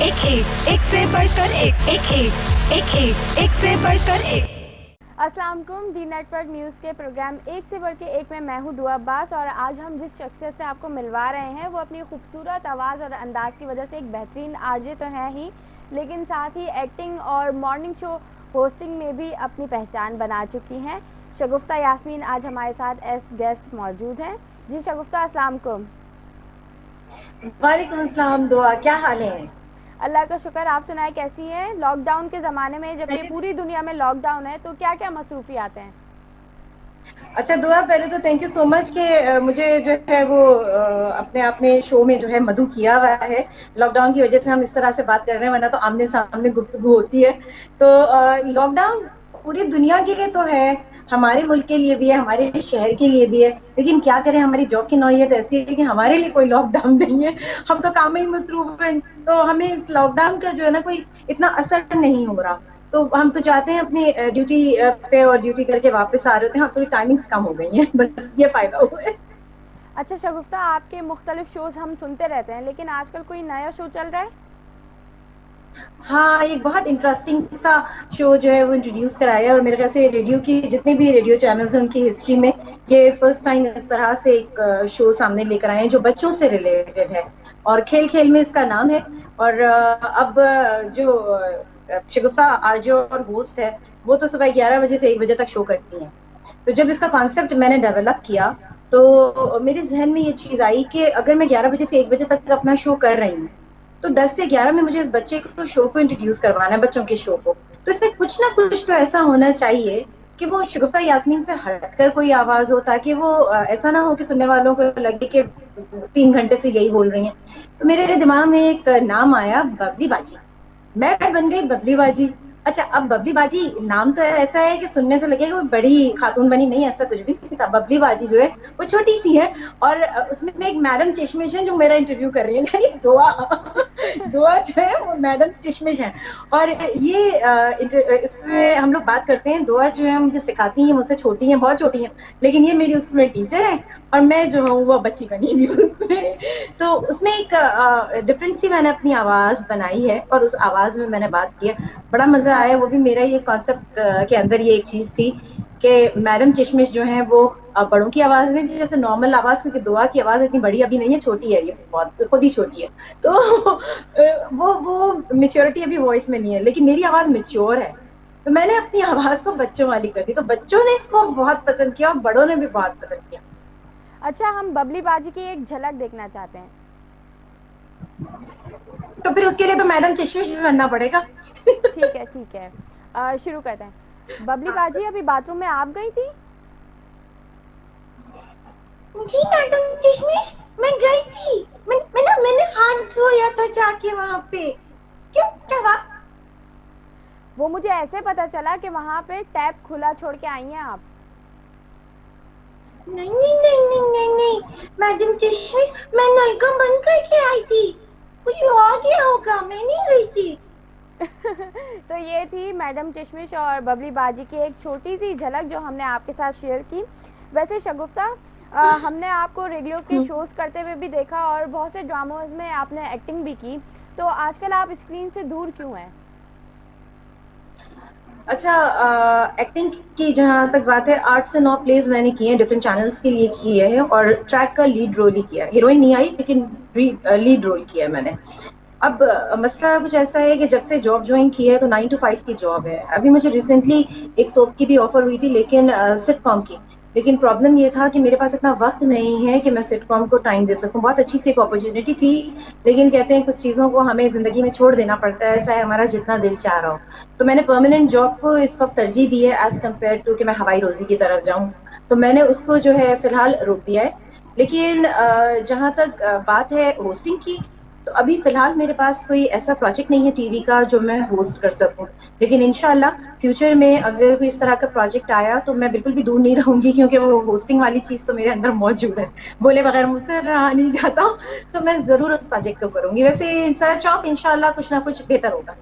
एक से बढ़कर एक से बढ़कर एक। अस्सलाम वालेकुम। डी नेटवर्क न्यूज़ के प्रोग्राम एक से बढ़ के एक में मैं हूं दुआ अब्बास और आज हम जिस शख्सियत से आपको मिलवा रहे हैं वो अपनी खूबसूरत आवाज़ और अंदाज़ की वजह से एक बेहतरीन आरजे तो है ही, लेकिन साथ ही एक्टिंग और मॉर्निंग शो होस्टिंग में भी अपनी पहचान बना चुकी हैं। शगुफ्ता यास्मीन आज हमारे साथ एज गेस्ट मौजूद हैं। जी शगुफ्ता, अस्सलाम वालेकुम। वालेकुम अस्सलाम दुआ, क्या हाल है? अल्लाह का शुक्र, आप सुनाए कैसी हैं? लॉकडाउन के ज़माने में जबकि पूरी दुनिया में लॉकडाउन है तो क्या क्या मसरूफियात हैं? अच्छा दुआ, पहले तो थैंक यू सो मच कि मुझे जो है वो अपने आपने शो में जो है मधु किया हुआ है। लॉकडाउन की वजह से हम इस तरह से बात कर रहे हैं, वरना तो आमने सामने गुफ्तगू होती है। तो लॉकडाउन पूरी दुनिया के लिए तो है, हमारे मुल्क के लिए भी है, हमारे शहर के लिए भी है। लेकिन क्या करें, हमारी जॉब की नौयत ऐसी है कि हमारे लिए कोई लॉकडाउन नहीं है। हम तो काम में ही मसरूफ हैं, तो हमें इस लॉकडाउन का जो है ना कोई इतना असर नहीं हो रहा। तो हम तो चाहते हैं अपनी ड्यूटी पे और ड्यूटी करके वापस आ रहे होते हैं। हाँ, थोड़ी टाइमिंग्स कम हो गई हैं, बस ये फायदा हुआ है। अच्छा शगुफ्ता, आपके मुख्तलिफ शोज़ हम सुनते रहते हैं, लेकिन आजकल कोई नया शो चल रहा है? हाँ, एक बहुत इंटरेस्टिंग सा शो जो है वो इंट्रोड्यूस कराया है, और मेरे ख्याल से रेडियो की जितने भी रेडियो चैनल्स हैं उनकी हिस्ट्री में ये फर्स्ट टाइम इस तरह से एक शो सामने लेकर आए हैं जो बच्चों से रिलेटेड है, और खेल खेल में इसका नाम है। और अब जो शगुफ्ता आरजे और होस्ट है, वो तो सुबह 11 बजे से 1 बजे तक शो करती हैं। तो जब इसका कॉन्सेप्ट मैंने डेवलप किया तो मेरे जहन में ये चीज आई कि अगर मैं 11 बजे से 1 बजे तक अपना शो कर रही हूँ, तो 10 से 11 में मुझे इस बच्चे को शो को इंट्रोड्यूस करवाना है, बच्चों के शो को। तो इसमें कुछ ना कुछ तो ऐसा होना चाहिए कि वो शगुफ्ता यास्मीन से हटकर कोई आवाज हो, ताकि वो ऐसा ना हो कि सुनने वालों को लगे कि 3 घंटे से यही बोल रही हैं। तो मेरे दिमाग में एक नाम आया, बबली बाजी। मैं बन गई बबली बाजी। अच्छा, अब बबली बाजी नाम तो ऐसा है कि सुनने से लगेगा वो बड़ी खातून बनी, नहीं, ऐसा कुछ भी नहीं था। बबली बाजी जो है वो छोटी सी है, और उसमें एक मैडम चिशमिश है जो मेरा इंटरव्यू कर रही है, यानी दुआ। दुआ जो है वो मैडम चिशमिश है। और ये इसमें हम लोग बात करते हैं, दुआ जो है मुझे सिखाती है, मुझसे छोटी है, बहुत छोटी है, लेकिन ये मेरी उसमें टीचर है, और मैं जो हूँ वो बच्ची बनी हुई हूँ उसमें। तो उसमें एक डिफरेंट सी मैंने अपनी आवाज बनाई है, और उस आवाज में मैंने बात की है। बड़ा मजा आया, वो भी मेरा ये कॉन्सेप्ट के अंदर ये एक चीज थी कि मैडम चिशमिश जो है वो बड़ों की आवाज में, जैसे नॉर्मल आवाज, क्योंकि दुआ की आवाज इतनी बड़ी अभी नहीं है, छोटी है, ये बहुत खुद ही छोटी है। तो वो मेच्योरिटी अभी वॉइस में नहीं है, लेकिन मेरी आवाज मेच्योर है। तो मैंने अपनी आवाज को बच्चों वाली कर दी, तो बच्चों ने इसको बहुत पसंद किया और बड़ों ने भी बहुत पसंद किया। अच्छा, हम बबली बाजी की एक झलक देखना चाहते हैं। तो फिर उसके लिए तो मैडम चश्मिश भी बनना पड़ेगा। ठीक है ठीक है, शुरू करते हैं। बबली बाजी, अभी बाथरूम में आप गई थी? जी मैडम चश्मिश, मैं गई थी। मैंने हाथ धोया था जाके वहां पे। क्यों, क्या हुआ? वो मुझे ऐसे पता चला कि वहाँ पे टैप खुला छोड़ के आई हैं आप। नहीं नहीं नहीं नहीं नहीं नहीं, मैडम चश्मिश, मैं नलका बंद करके आई थी। कुछ आ गया होगा, मैं नहीं गई थी। तो ये थी मैडम चश्मिश और बबली बाजी की एक छोटी सी झलक जो हमने आपके साथ शेयर की। वैसे शगुफ्ता, हमने आपको रेडियो के शोज़ करते हुए भी देखा और बहुत से ड्रामोज में आपने एक्टिंग भी की, तो आजकल आप स्क्रीन से दूर क्यों हैं? अच्छा, एक्टिंग की जहाँ तक बात है, 8 से 9 प्लेज मैंने किए हैं, डिफरेंट चैनल्स के लिए किए हैं, और ट्रैक का लीड रोल ही किया है। हीरोइन नहीं आई, लेकिन लीड रोल किया है मैंने। अब मसला कुछ ऐसा है कि जब से जॉब ज्वाइन की है तो 9 to 5 की जॉब है। अभी मुझे रिसेंटली एक सोप की भी ऑफर हुई थी, लेकिन सिटकॉम की। लेकिन प्रॉब्लम ये था कि मेरे पास इतना वक्त नहीं है कि मैं सिटकॉम को टाइम दे सकूं। बहुत अच्छी सी एक अपॉर्चुनिटी थी, लेकिन कहते हैं कुछ चीज़ों को हमें ज़िंदगी में छोड़ देना पड़ता है, चाहे हमारा जितना दिल चाह रहा हो। तो मैंने परमानेंट जॉब को इस वक्त तरजीह दी है, एज कम्पेयर टू कि मैं हवाई रोजी की तरफ जाऊं। तो मैंने उसको जो है फिलहाल रोक दिया है। लेकिन जहां तक बात है होस्टिंग की, तो अभी फिलहाल मेरे पास कोई ऐसा प्रोजेक्ट नहीं है टीवी का जो मैं होस्ट कर सकूं। लेकिन इंशाल्लाह फ्यूचर में अगर कोई इस तरह का प्रोजेक्ट आया तो मैं बिल्कुल भी दूर नहीं रहूंगी, क्योंकि वो होस्टिंग वाली चीज तो मेरे अंदर मौजूद है। बोले बगैर मुझसे रहा नहीं जाता। तो मैं जरूर उस प्रोजेक्ट को करूंगी। वैसे इन सर्च ऑफ इंशाल्लाह कुछ ना कुछ बेहतर होगा।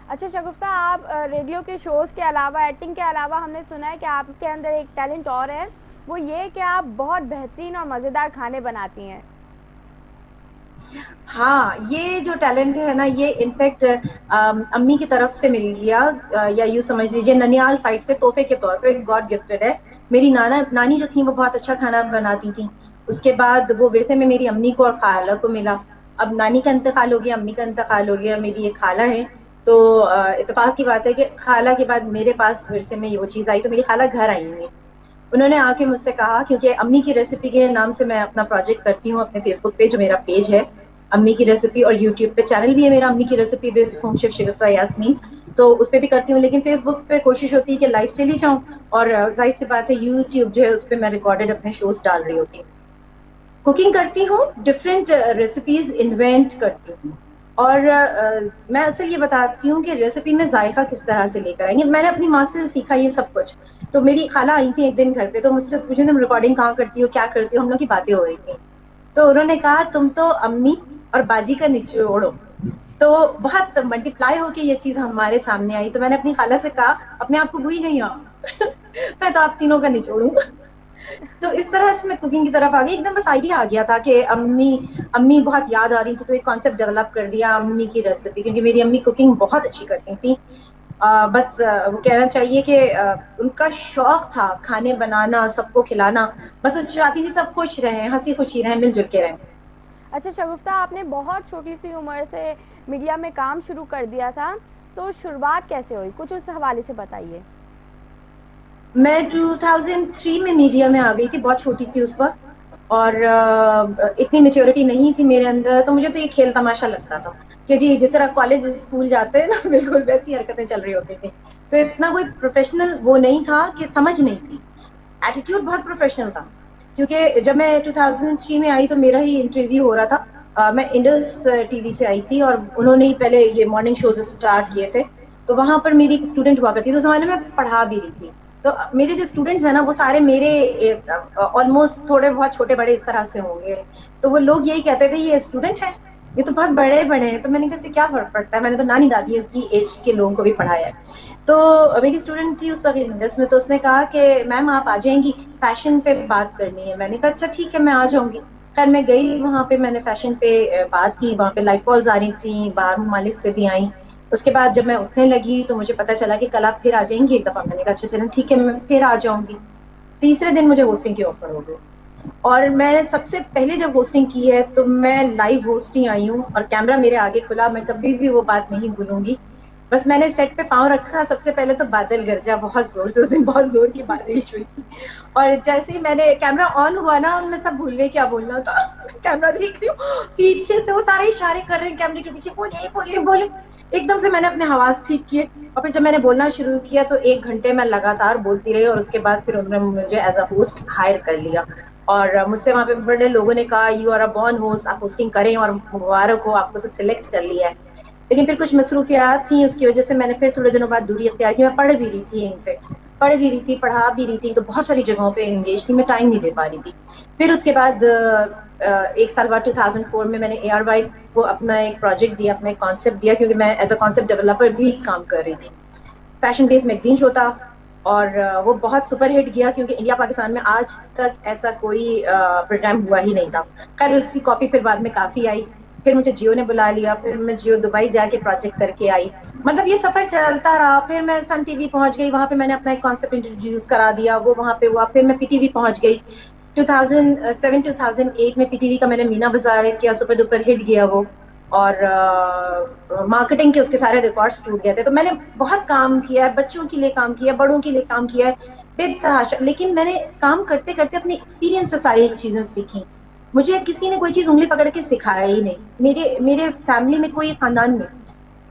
अच्छा शगुफ्ता, आप रेडियो के शोज़ के अलावा, एक्टिंग के अलावा, हमने सुना है कि आपके अंदर एक टैलेंट और है, वो ये कि आप बहुत बेहतरीन और मज़ेदार खाने बनाती हैं। हाँ, ये जो टैलेंट है ना, ये इनफैक्ट अम्मी की तरफ से मिल गया, या यूँ समझ लीजिए ननिहाल साइड से तोहफे के तौर पे गॉड गिफ्टेड है। मेरी नानी जो थी वो बहुत अच्छा खाना बनाती थी। उसके बाद वो विरसे में मेरी अम्मी को और खाला को मिला। अब नानी का इंतकाल हो गया, अम्मी का इंतकाल हो गया, मेरी एक खाला है। तो इत्तेफाक की बात है कि खाला के बाद मेरे पास विरसे में ये वो चीज़ आई, तो मेरी खाला घर आई हुई है। उन्होंने आके मुझसे कहा, क्योंकि अम्मी की रेसिपी के नाम से मैं अपना प्रोजेक्ट करती हूँ अपने फेसबुक पे, जो मेरा पेज है अम्मी की रेसिपी, और यूट्यूब पे चैनल भी है मेरा अम्मी की रेसिपी विद होम शेफ शगुफ्ता यास्मीन। तो उस पे भी करती हूँ, लेकिन फेसबुक पे कोशिश होती है कि लाइव चली जाऊँ, और जाहिर सी बात है यूट्यूब जो है उस पर मैं रिकॉर्डेड अपने शोज डाल रही होती हूँ। कुकिंग करती हूँ, डिफरेंट रेसिपीज इन्वेंट करती हूँ। और मैं असल ये बताती हूँ कि रेसिपी में जायका किस तरह से लेकर आएंगे। मैंने अपनी माँ से सीखा ये सब कुछ। तो मेरी खाला आई थी एक दिन घर पे, तो मुझसे पूछे तुम रिकॉर्डिंग कहाँ करती हो, क्या करती हो, हम लोग की बातें हो रही थी। तो उन्होंने कहा तुम तो अम्मी और बाजी का निचोड़ हो। तो बहुत मल्टीप्लाई होके ये चीज हमारे सामने आई, तो मैंने अपनी खाला से कहा अपने आप को भूल गई हो मैं तो आप तीनों का निचोड़ू। तो इस तरह से मैं कुकिंग की तरफ आ गई, एकदम बस आइडिया आ गया था कि अम्मी अम्मी बहुत याद आ रही थी, तो एक कॉन्सेप्ट डेवलप कर दिया अम्मी की रेसिपी, क्योंकि मेरी अम्मी कुकिंग बहुत अच्छी करती थी। बस वो कहना चाहिए कि उनका शौक था खाने बनाना, सबको खिलाना। बस वो चाहती थी सब खुश रहें, हंसी खुशी रहें, मिलजुल के रहें। अच्छा शगुफ्ता, आपने बहुत छोटी सी उम्र से मीडिया में काम शुरू कर दिया था, तो शुरुआत कैसे हुई, कुछ उस हवाले से बताइए। मैं 2003 में मीडिया में आ गई थी, बहुत छोटी थी उस वक्त, और इतनी मेच्योरिटी नहीं थी मेरे अंदर। तो मुझे तो ये खेल तमाशा लगता था कि जी जिस तरह कॉलेज स्कूल जाते हैं ना बिल्कुल वैसी हरकतें चल रही होती थी। तो इतना कोई प्रोफेशनल वो नहीं था, कि समझ नहीं थी। एटीट्यूड बहुत प्रोफेशनल था, क्योंकि जब मैं 2003 में आई तो मेरा ही इंटरव्यू हो रहा था। मैं इंडस टीवी से आई थी, और उन्होंने ही पहले ये मॉर्निंग शोज स्टार्ट किए थे। तो वहां पर मेरी एक स्टूडेंट हुआ करती थी, उस जमाने में पढ़ा भी रही थी। तो मेरे जो स्टूडेंट्स हैं ना वो सारे मेरे ऑलमोस्ट थोड़े बहुत छोटे बड़े इस तरह से होंगे। तो वो लोग यही कहते थे ये स्टूडेंट है, ये तो बहुत बड़े बड़े हैं। तो मैंने कहा क्या फर्क पड़ता है, मैंने तो नानी दादी की एज के लोगों को भी पढ़ाया है। तो मेरी स्टूडेंट थी उस वक्त इंडस में, तो उसने कहा कि मैम आप आ जाएंगी, फैशन पे बात करनी है। मैंने कहा अच्छा ठीक है मैं आ जाऊंगी। खैर मैं गई वहां पे, मैंने फैशन पे बात की। वहां पे लाइव कॉल्स आ रही थी, बाहर ममालिक से भी आई। उसके बाद जब मैं उठने लगी तो मुझे पता चला कि कल आप फिर आ जाएंगी एक दफा। मैंने कहा अच्छा चलें ठीक है मैं फिर आ जाऊंगी। तीसरे दिन मुझे होस्टिंग की ऑफर हो गई, और मैं सबसे पहले जब होस्टिंग की है तो मैं लाइव होस्ट ही आई हूँ, और कैमरा मेरे आगे खुला, मैं कभी भी वो बात नहीं भूलूंगी। बस मैंने सेट पे पाँव रखा, सबसे पहले तो बादल गरजा बहुत जोर से, उस दिन बहुत जोर की बारिश हुई थी। और जैसे ही मैंने कैमरा ऑन हुआ ना, मैं सब भूल गई क्या बोलना था कैमरा देख रही हूँ, पीछे से वो सारे इशारे कर रहे हैं कैमरे के पीछे, बोले बोले बोले। एकदम से मैंने अपने आवाज ठीक किए, और फिर जब मैंने बोलना शुरू किया तो 1 घंटे मैं लगातार बोलती रही, और उसके बाद फिर उन्होंने मुझे एज अ होस्ट हायर कर लिया। और मुझसे वहां पे बड़े लोगों ने कहा you are a born host, आप होस्टिंग करें और मुबारक हो, आपको तो सिलेक्ट कर लिया है। लेकिन फिर कुछ मसरूफियात थी, उसकी वजह से मैंने फिर थोड़े दिनों बाद दूरी अख्तियार की। मैं पढ़ भी रही थी, इनफैक्ट पढ़ भी रही थी, पढ़ा भी रही थी, तो बहुत सारी जगहों पे एंगेज थी, मैं टाइम नहीं दे पा रही थी। फिर उसके बाद 1 साल बाद 2004 में मैंने ARY को अपना एक प्रोजेक्ट दिया, अपना एक कॉन्सेप्ट दिया, क्योंकि मैं एज अ कॉन्सेप्ट डेवलपर भी काम कर रही थी। फैशन बेस्ड मैगजीन शो था, और वो बहुत सुपर हिट गया, क्योंकि इंडिया पाकिस्तान में आज तक ऐसा कोई प्रोग्राम हुआ ही नहीं था। खैर उसकी कॉपी फिर बाद में काफी आई। फिर मुझे जियो ने बुला लिया, फिर मैं जियो दुबई जाके प्रोजेक्ट करके आई। मतलब ये सफर चलता रहा। फिर मैं सन टीवी पहुंच गई, वहां पे मैंने अपना एक कॉन्सेप्ट इंट्रोड्यूस करा दिया, वो वहां पे हुआ। फिर मैं पीटीवी पहुंच गई। 2007-2008 में पीटीवी का मैंने मीना बाजार किया, सुपर डुपर हिट गया वो। और मार्केटिंग के उसके सारे रिकॉर्ड्स टूट गए थे। तो मैंने बहुत काम किया है, बच्चों के लिए काम किया है, बड़ों के लिए काम किया है, बेतहाशा। लेकिन मैंने काम करते करते अपने एक्सपीरियंस से सारी चीजें सीखी। मुझे किसी ने कोई चीज उंगली पकड़ के सिखाया ही नहीं। मेरे मेरे फैमिली में कोई, खानदान में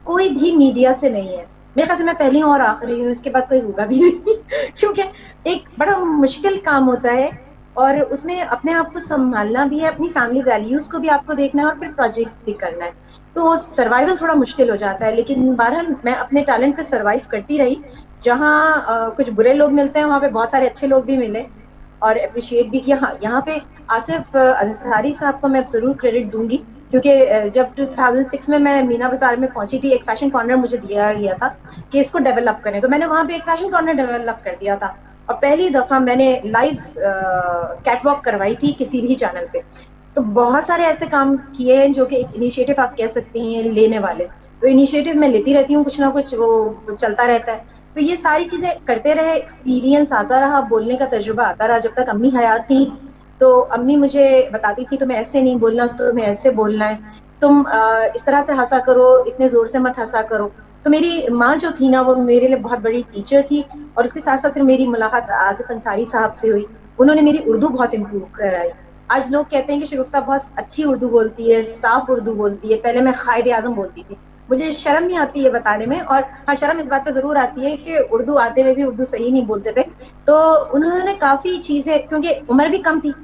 कोई भी मीडिया से नहीं है। मेरे ख्याल से मैं पहली हूँ और आखिरी हूँ, इसके बाद कोई होगा भी नहीं क्योंकि एक बड़ा मुश्किल काम होता है, और उसमें अपने आप को संभालना भी है, अपनी फैमिली वैल्यूज को भी आपको देखना है, और फिर प्रोजेक्ट भी करना है। तो सर्वाइवल थोड़ा मुश्किल हो जाता है, लेकिन बहरहाल मैं अपने टैलेंट पे सर्वाइव करती रही। जहाँ कुछ बुरे लोग मिलते हैं, वहां पे बहुत सारे अच्छे लोग भी मिले, और अप्रिशिएट भी किया। हाँ, यहाँ पे आसिफ अंसारी साहब को मैं जरूर क्रेडिट दूंगी, क्योंकि जब 2006 में मैं मीना बाजार में पहुंची थी, एक फैशन कॉर्नर मुझे दिया गया था कि इसको डेवलप करें, तो मैंने वहां पे एक फैशन कॉर्नर डेवलप कर दिया था। और पहली दफा मैंने लाइव कैटवॉक करवाई थी किसी भी चैनल पे। तो बहुत सारे ऐसे काम किए हैं जो कि एक इनिशिएटिव आप कह सकती हैं लेने वाले। तो इनिशिएटिव मैं लेती रहती हूँ, कुछ ना कुछ वो चलता रहता है। तो ये सारी चीजें करते रहे, एक्सपीरियंस आता रहा, बोलने का तजुर्बा आता रहा। जब तक अम्मी हयात थी तो अम्मी मुझे बताती थी तुम्हें ऐसे नहीं बोलना, तुम्हें ऐसे बोलना है, तुम इस तरह से हंसा करो, इतने जोर से मत हंसा करो। तो मेरी माँ जो थी ना वो मेरे लिए बहुत बड़ी टीचर थी। और उसके साथ साथ फिर मेरी मुलाकात आसिफ अंसारी साहब से हुई। उन्होंने मेरी उर्दू बहुत इम्प्रूव कराई। आज लोग कहते हैं कि शगुफ्ता बहुत अच्छी उर्दू बोलती है, साफ उर्दू बोलती है। पहले मैं कायदे आजम बोलती थी, मुझे शर्म नहीं आती है बताने में। और हाँ, शर्म इस बात पे जरूर आती है कि उर्दू आते हुए भी उर्दू सही नहीं बोलते थे। तो उन्होंने काफी चीजें, क्योंकि उम्र भी कम थी,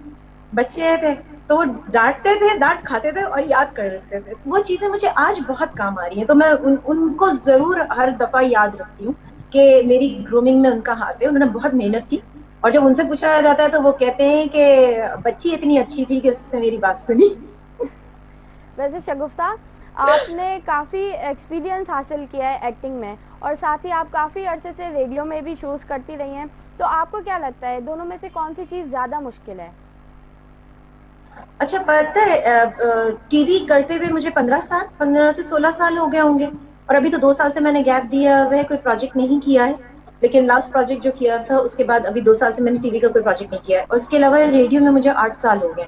बच्चे थे, तो वो डांटते थे, डांट खाते थे और याद कर रखते थे। वो चीजें मुझे आज बहुत काम आ रही हैं। तो मैं उनको जरूर हर दफा याद रखती हूँ कि मेरी ग्रूमिंग में उनका हाथ है। उन्होंने बहुत मेहनत की। और जब उनसे पूछा जाता है तो वो कहते हैं कि बच्ची इतनी अच्छी थी कि उसने मेरी बात सुनी। वैसे शगुफ्ता, आपने काफ़ी एक्सपीरियंस हासिल किया है एक्टिंग में, और साथ ही आप काफ़ी अरसे से रेडियो में भी शोज़ करती रही हैं। तो आपको क्या लगता है दोनों में से कौन सी चीज़ ज़्यादा मुश्किल है? अच्छा, पता है टीवी करते हुए मुझे 15 साल, 15 से 16 साल हो गए होंगे। और अभी तो 2 साल से मैंने गैप दिया हुआ है, कोई प्रोजेक्ट नहीं किया है। लेकिन लास्ट प्रोजेक्ट जो किया था उसके बाद अभी 2 साल से मैंने टीवी का कोई प्रोजेक्ट नहीं किया है। और इसके अलावा रेडियो में मुझे 8 साल हो गए।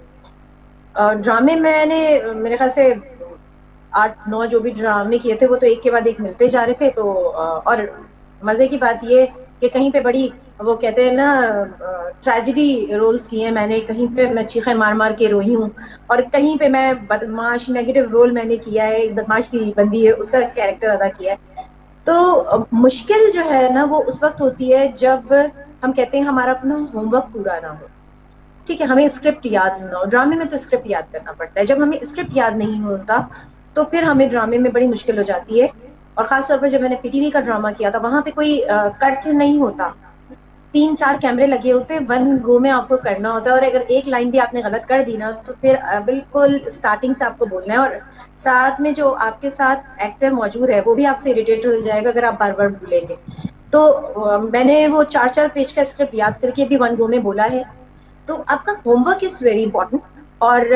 ड्रामे मैंने मेरे ख्याल से 8 9 जो भी ड्रामे किए थे वो तो एक के बाद एक मिलते जा रहे थे। तो और मजे की बात ये कि कहीं पे बड़ी, वो कहते हैं ना, ट्रेजेडी रोल्स किए हैं मैंने। कहीं पे मैं चीखें मार मार के रोई हूँ, और कहीं पे मैं बदमाश नेगेटिव रोल मैंने किया है, एक बदमाश सी बंदी है उसका कैरेक्टर अदा किया है। तो मुश्किल जो है ना वो उस वक्त होती है जब हम कहते हैं हमारा अपना होमवर्क पूरा ना हो। ठीक है, हमें स्क्रिप्ट याद ना हो। ड्रामे में तो स्क्रिप्ट याद करना पड़ता है। जब हमें स्क्रिप्ट याद नहीं होता तो फिर हमें ड्रामे में बड़ी मुश्किल हो जाती है। और खासतौर पर जब मैंने पीटीवी का ड्रामा किया था वहां पे कोई कट नहीं होता। 3 4 कैमरे लगे होते हैं, वन गो में आपको करना होता है। और अगर एक लाइन भी आपने गलत कर दी ना तो फिर बिल्कुल स्टार्टिंग से आपको बोलना है। और साथ में जो आपके साथ एक्टर मौजूद है वो भी आपसे इरिटेट हो जाएगा अगर आप बार बार भूलेंगे। तो मैंने वो 4 4 पेज का स्क्रिप्ट याद करके भी वन गो में बोला है। तो आपका होमवर्क इज वेरी इंपॉर्टेंट। और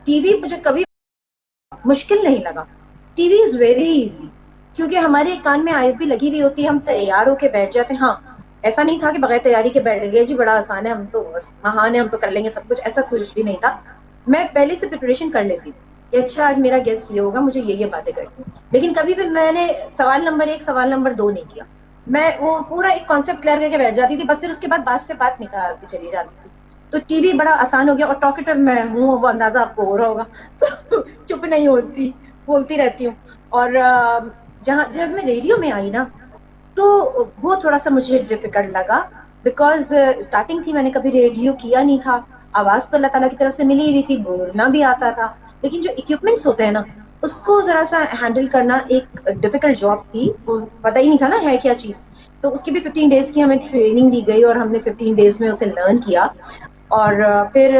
टीवी मुझे कभी मुश्किल नहीं लगा। टीवी इज वेरी इजी, क्योंकि हमारे कान में आईएफबी लगी हुई होती है, हम तैयार होके बैठ जाते हैं। हाँ, ऐसा नहीं था कि बगैर तैयारी के बैठ गए जी बड़ा आसान है, हम तो महान है, हम तो कर लेंगे सब कुछ, ऐसा कुछ भी नहीं था। मैं पहले से प्रिपरेशन कर लेती थी कि अच्छा आज मेरा गेस्ट ये होगा, मुझे ये बातें करनी। लेकिन कभी भी मैंने सवाल नंबर 1 सवाल नंबर 2 नहीं किया। मैं वो पूरा एक कॉन्सेप्ट क्लियर करके बैठ जाती थी बस। फिर उसके बाद बात से बात निकालती चली जाती थी। तो टीवी बड़ा आसान हो गया। और टॉकेटर मैं हूँ, वो अंदाजा आपको हो रहा होगा। तो चुप नहीं होती, बोलती रहती हूँ। और जहाँ जब मैं रेडियो में आई ना तो वो थोड़ा सा मुझे डिफिकल्ट लगा। बिकॉज स्टार्टिंग थी, मैंने कभी रेडियो किया नहीं था। आवाज तो अल्लाह ताला की तरफ से मिली हुई थी, बोलना भी आता था। लेकिन जो इक्विपमेंट्स होते हैं ना उसको जरा सा हैंडल करना एक डिफिकल्ट जॉब थी। वो पता ही नहीं था ना है क्या चीज। तो उसकी भी 15 डेज की हमें ट्रेनिंग दी गई और हमने 15 डेज में उसे लर्न किया। और फिर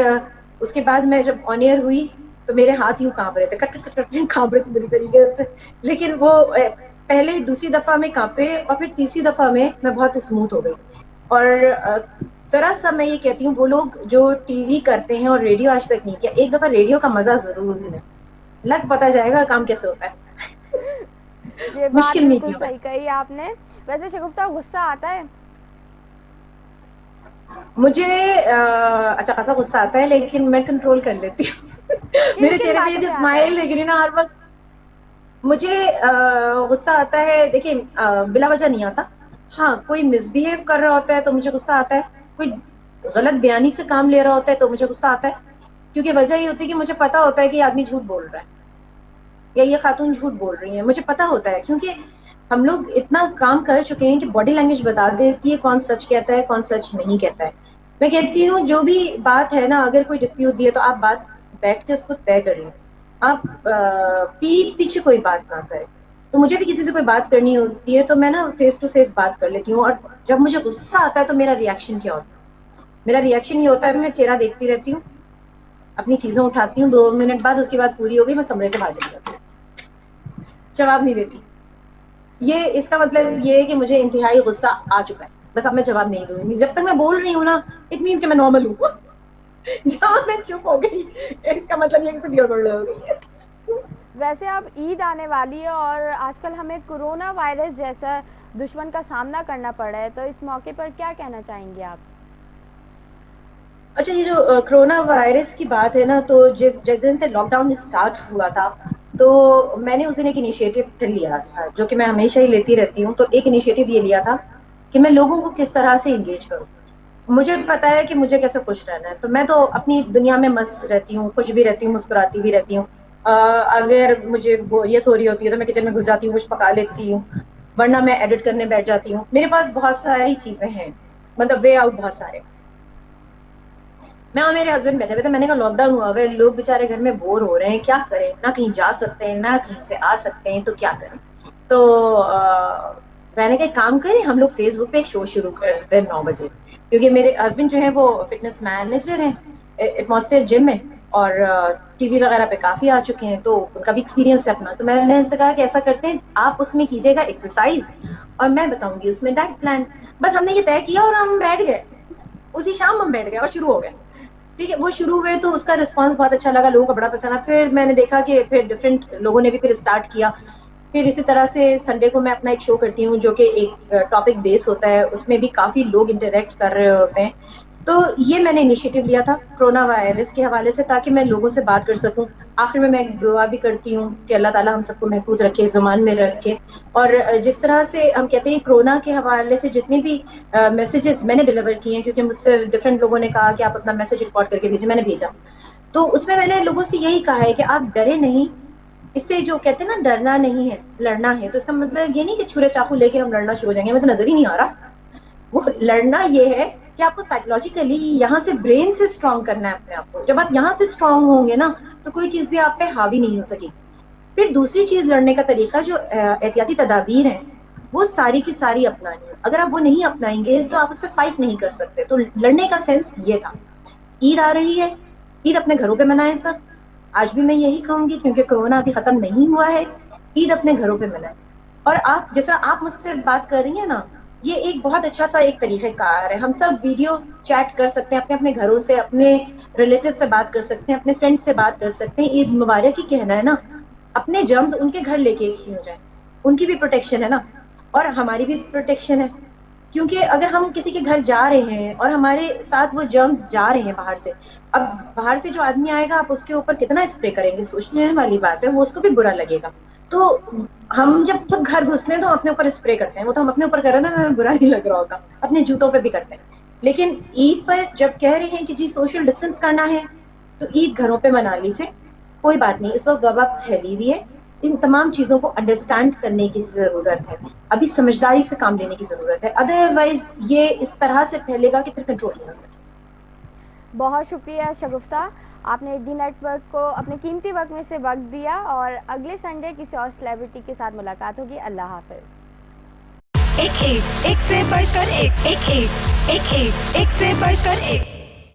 उसके बाद मैं जब ऑन एयर हुई तो मेरे हाथ यूं कांप रहे थे, कट कट कट कट कांप रहे थे बुरी तरीके से। लेकिन वो पहले दूसरी दफा में कांपे और फिर तीसरी दफा में मैं बहुत स्मूथ हो गई। और जरा सा मैं ये कहती हूँ वो लोग जो टीवी करते हैं और रेडियो आज तक नहीं किया, एक दफा रेडियो का मजा जरूर लें, लग पता जाएगा काम कैसे होता है। ये बात मुश्किल नहीं बिल्कुल क्यों है। सही कही आपने। वैसे शगुफ्ता, गुस्सा आता है? मुझे अच्छा खासा गुस्सा आता है लेकिन मैं कंट्रोल कर लेती हूँ। किन मेरे किन चेहरे पे ये बातों जो पे आता स्माइल है? देख रही है ना हर वक्त, मुझे गुस्सा आता है। देखिए बिला वजह नहीं आता। हाँ, कोई मिसबिहेव कर रहा होता है तो मुझे गुस्सा आता है। कोई गलत बयानी से काम ले रहा होता है तो मुझे गुस्सा आता है। क्योंकि वजह ये होती है कि मुझे पता होता है कि ये आदमी झूठ बोल रहा है या ये खातून झूठ बोल रही है। मुझे पता होता है क्योंकि हम लोग इतना काम कर चुके हैं कि बॉडी लैंग्वेज बता देती है कौन सच कहता है कौन सच नहीं कहता है। मैं कहती हूँ जो भी बात है ना, अगर कोई डिस्प्यूट भी है तो आप बात बैठ के उसको तय कर लें। आप पीठ पीछे कोई बात ना करें। तो मुझे भी किसी से कोई बात करनी होती है तो मैं ना फेस टू फेस बात कर लेती हूँ। और जब मुझे गुस्सा आता है तो मेरा रिएक्शन क्या होता है? मेरा रिएक्शन ये होता है, मैं चेहरा देखती रहती हूँ, अपनी चीजें उठाती हूँ, 2 मिनट बाद उसके बाद पूरी हो गई, मैं कमरे से बाहर चली जाती हूँ, जवाब नहीं देती। ये इसका मतलब ये है कि मुझे इंतहाई गुस्सा आ चुका है, बस अब मैं जवाब नहीं दूंगी। जब तक मैं बोल रही हूँ ना, इट मीन्स कि मैं नॉर्मल हूँ। जहाँ मैं चुप हो गई, इसका मतलब ये कि कुछ गड़बड़ हो गई है। वैसे अब ईद आने वाली है और आजकल हमें कोरोना वायरस जैसा दुश्मन का सामना करना पड़ रहा है, तो इस मौके पर क्या कहना चाहेंगे आप? अच्छा, ये जो कोरोना वायरस की बात है ना, तो जिस दिन से लॉकडाउन स्टार्ट हुआ था, तो मैंने उस दिन एक इनिशिएटिव लिया था, जो कि मैं हमेशा ही लेती रहती हूँ। तो एक इनिशिएटिव ये लिया था कि मैं लोगों को किस तरह से एंगेज करूँ। मुझे पता है कि मुझे कैसे खुश रहना है, तो मैं तो अपनी दुनिया में मस्त रहती हूँ, खुश भी रहती हूँ, मुस्कुराती भी रहती हूँ। अगर मुझे बोरियत हो रही होती है तो मैं किचन में घुस जाती हूँ, कुछ पका लेती हूँ, वरना मैं एडिट करने बैठ जाती हूँ। मेरे पास बहुत सारी चीजें हैं, मतलब वे आउट बहुत सारे। मैं और मेरे हस्बैंड बैठे हुए थे, मैंने कहा लॉकडाउन हुआ हुआ है, लोग बेचारे घर में बोर हो रहे हैं, क्या करें, ना कहीं जा सकते हैं ना कहीं से आ सकते हैं, तो क्या करें। तो मैंने कहा एक काम करें, हम लोग फेसबुक पे एक शो शुरू करते हैं 9 बजे, क्योंकि मेरे हस्बैंड जो है वो फिटनेस मैनेजर हैं एटमॉस्फेयर जिम में, और टीवी वगैरह पे काफी आ चुके हैं, तो उनका भी एक्सपीरियंस है अपना। तो मैंने उनसे कहा कि ऐसा करते हैं, आप उसमें कीजिएगा एक्सरसाइज और मैं बताऊंगी उसमें डाइट प्लान। बस हमने ये तय किया और हम बैठ गए, उसी शाम हम बैठ गए और शुरू हो गए। ठीक है, वो शुरू हुए तो उसका रिस्पांस बहुत अच्छा लगा, लोगों को बड़ा पसंद आया। फिर मैंने देखा कि फिर डिफरेंट लोगों ने भी फिर स्टार्ट किया। फिर इसी तरह से संडे को मैं अपना एक शो करती हूँ, जो कि एक टॉपिक बेस होता है, उसमें भी काफी लोग इंटरेक्ट कर रहे होते हैं। तो ये मैंने इनिशिएटिव लिया था कोरोना वायरस के हवाले से, ताकि मैं लोगों से बात कर सकूं। आखिर में मैं एक दुआ भी करती हूँ कि अल्लाह ताला हम सबको महफूज रखे, जुमान में रखे। और जिस तरह से हम कहते हैं कोरोना के हवाले से जितने भी मैसेजेस मैंने डिलीवर किए हैं, क्योंकि मुझसे डिफरेंट लोगों ने कहा कि आप अपना मैसेज रिकॉर्ड करके भेजें, मैंने भेजा। तो उसमें मैंने लोगों से यही कहा है कि आप डरे नहीं, इससे जो कहते हैं ना डरना नहीं है लड़ना है। तो इसका मतलब ये नहीं कि छुरे चाकू लेके हम लड़ना शुरू हो जाएंगे, हमें तो नजर ही नहीं आ रहा। वो लड़ना ये है कि आपको साइकोलॉजिकली यहाँ से ब्रेन से स्ट्रांग करना है अपने आप को। जब आप यहाँ से स्ट्रांग होंगे ना, तो कोई चीज भी आप पे हावी नहीं हो सकेगी। फिर दूसरी चीज, लड़ने का तरीका जो एहतियाती तदाबीर है, वो सारी की सारी अपनानी है। अगर आप वो नहीं अपनाएंगे तो आप उससे फाइट नहीं कर सकते। तो लड़ने का सेंस ये था। ईद आ रही है, ईद अपने घरों पे मनाएं सब। आज भी मैं यही कहूंगी, क्योंकि कोरोना अभी खत्म नहीं हुआ है, ईद अपने घरों पे मनाएं। और आप जैसा आप मुझसे बात कर रही है ना, ये एक बहुत अच्छा सा एक तरीक़ेकार है। हम सब वीडियो चैट कर सकते हैं, अपने अपने घरों से, अपने रिलेटिव से बात कर सकते हैं, अपने फ्रेंड से बात कर सकते हैं। ईद मुबारक ही कहना है ना, अपने जर्म्स उनके घर लेके क्यों जाए, उनकी भी प्रोटेक्शन है ना, और हमारी भी प्रोटेक्शन है। क्योंकि अगर हम किसी के घर जा रहे हैं और हमारे साथ वो जर्म्स जा रहे हैं बाहर से, अब बाहर से जो आदमी आएगा आप उसके ऊपर कितना स्प्रे करेंगे, सोचने वाली बात है, वो उसको भी बुरा लगेगा। तो हम जब खुद घर घुसते हैं तो हम अपने ऊपर स्प्रे करते हैं, वो तो हम अपने ऊपर कर रहे हैं ना, हमें बुरा नहीं लग रहा होता, अपने जूतों पे भी करते हैं। लेकिन ईद पर जब कह रहे हैं कि जी सोशल डिस्टेंस करना है, तो ईद घरों पे मना लीजिए, कोई बात नहीं। इस वक्त वबा फैली हुई है, इन तमाम चीजों को अंडरस्टैंड करने की जरूरत है, अभी समझदारी से काम लेने की जरूरत है, अदरवाइज ये इस तरह से फैलेगा कि फिर कंट्रोल नहीं हो सके। बहुत शुक्रिया शगुफ्ता, आपने डी नेटवर्क को अपने कीमती वक्त में से वक्त दिया, और अगले संडे किसी और सेलिब्रिटी के साथ मुलाकात होगी। अल्लाह हाफिज। एक से बढ़कर एक, एक से बढ़कर एक।